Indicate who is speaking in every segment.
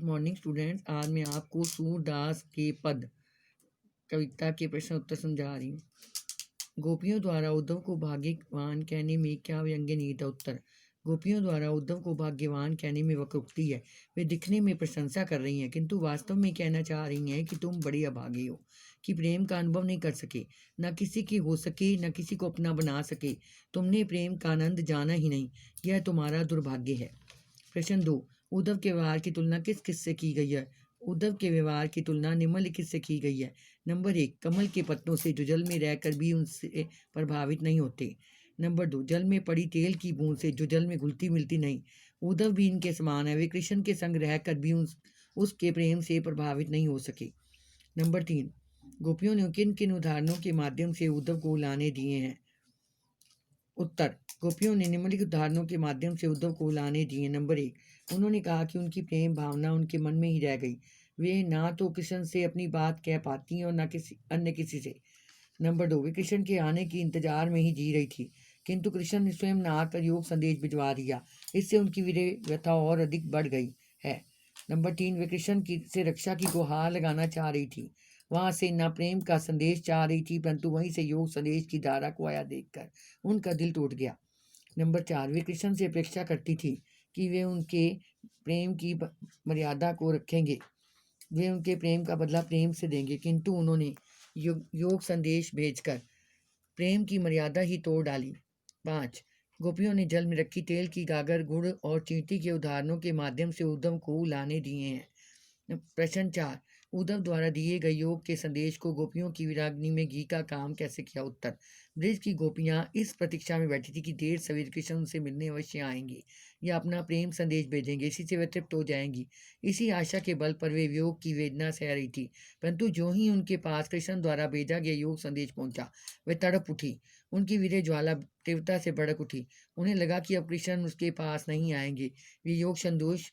Speaker 1: Good morning students. आज मैं आपको सूरदास के पद कविता के प्रश्न उत्तर समझा रही हूँ। गोपियों द्वारा उद्धव को भाग्यवान कहने में क्या व्यंग्य निहित है? उत्तर। गोपियों द्वारा उद्धव को भाग्यवान कहने में वक्रोक्ति है। वे दिखने में प्रशंसा कर रही हैं किंतु वास्तव में कहना चाह रही हैं कि तुम बड़ी अभागी हो कि प्रेम का अनुभव नहीं कर सके, न किसी की हो सके, न किसी को अपना बना सके। तुमने प्रेम का आनंद जाना ही नहीं, यह तुम्हारा दुर्भाग्य है। प्रश्न 2। उद्धव के व्यवहार की तुलना किस किस से की गई है? उद्धव के व्यवहार की तुलना निम्नलिखित से की गई है। नंबर 1, कमल के पत्तों से जो जल में रहकर भी उनसे प्रभावित नहीं होते। नंबर 2, जल में पड़ी तेल की बूंद से जो जल में घुलती मिलती नहीं। उद्धव भी इनके समान है, वे कृष्ण के संग रहकर भी उसके प्रेम से प्रभावित नहीं हो सके। नंबर 3, गोपियों ने किन किन उदाहरणों के माध्यम से उद्धव को लाने दिए हैं? उत्तर। गोपियों ने निम्नलिखित उदाहरणों के माध्यम से उद्धव को लाने दिए। नंबर 1, उन्होंने कहा कि उनकी प्रेम भावना उनके मन में ही रह गई। वे ना तो कृष्ण से अपनी बात कह पाती और ना किसी अन्य किसी से। नंबर 2, वे कृष्ण के आने की इंतजार में ही जी रही थी किंतु कृष्ण ने स्वयं न आकर योग संदेश भिजवा दिया। इससे उनकी विरह व्यथा और अधिक बढ़ गई है। नंबर 3, वे कृष्ण की से रक्षा की गुहार लगाना चाह रही थी। वहां से न प्रेम का संदेश चाह रही थी परंतु वहीं से योग संदेश की धारा को आया देखकर उनका दिल टूट गया। नंबर 4, वे कृष्ण से अपेक्षा करती थी कि वे उनके प्रेम की मर्यादा को रखेंगे, वे उनके प्रेम का बदला प्रेम से देंगे किंतु उन्होंने योग संदेश भेजकर प्रेम की मर्यादा ही तोड़ डाली। 5, गोपियों ने जल में रखी तेल की गागर, गुड़ और चींटी के उदाहरणों के माध्यम से उद्धव को लाने दिए हैं। प्रश्न 4, उद्धव द्वारा दिए गए योग के संदेश को गोपियों की विरागनी में घी का काम कैसे किया? उत्तर। ब्रज की गोपियां इस प्रतीक्षा में बैठी थी कि देर सवेर कृष्ण उनसे मिलने अवश्य आएंगे या अपना प्रेम संदेश भेजेंगे, इसी से वे तृप्त हो जाएंगी। इसी आशा के बल पर वे योग की वेदना सह रही थी परंतु जो ही उनके पास कृष्ण द्वारा भेजा गया योग संदेश पहुंचा वे तड़प उठी। उनकी विरह ज्वाला तीव्रता से भड़क उठी। उन्हें लगा कि अब कृष्ण उसके पास नहीं आएंगे, वे योग संदेश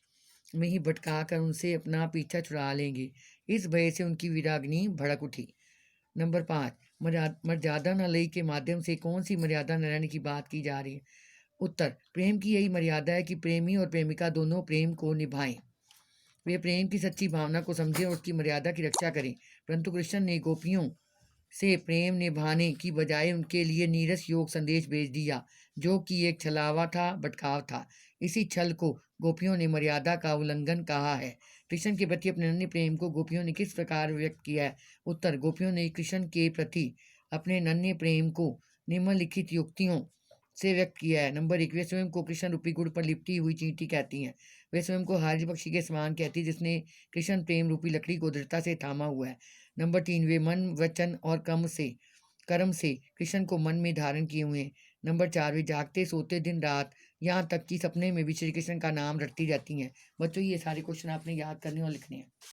Speaker 1: में ही भटका कर उनसे अपना पीछा छुड़ा लेंगे। इस भय से उनकी विरागनी भड़क उठी। नंबर 5, मर्यादा नलयी के माध्यम से कौन सी मर्यादा निर्णय की बात की जा रही है? उत्तर। प्रेम की यही मर्यादा है कि प्रेमी और प्रेमिका दोनों प्रेम को निभाएं, वे प्रेम की सच्ची भावना को समझें और उसकी मर्यादा की रक्षा करें। परंतु कृष्ण ने गोपियों से प्रेम निभाने की बजाय उनके लिए नीरस योग संदेश भेज दिया जो कि एक छलावा था, भटकाव था। इसी छल को गोपियों ने मर्यादा का उल्लंघन कहा है। कृष्ण के प्रति अपने नन्हे प्रेम को गोपियों ने किस प्रकार व्यक्त किया है? उत्तर। गोपियों ने कृष्ण के प्रति अपने नन्हे प्रेम को निम्नलिखित युक्तियों से व्यक्त किया है। नंबर 1, वे स्वयं को कृष्ण रूपी गुड़ पर लिपटी हुई चींटी कहती हैं। वे स्वयं को हारी पक्षी के समान कहती जिसने कृष्ण प्रेम रूपी लकड़ी को दृढ़ता से थामा हुआ है। नंबर 3, वे मन, वचन और कर्म से कृष्ण को मन में धारण किए हुए हैं। नंबर 4, वे जागते सोते दिन रात यहाँ तक कि सपने में भी श्री कृष्ण का नाम रटती रहती हैं। बच्चों, ये सारे क्वेश्चन आपने याद करने और लिखने हैं।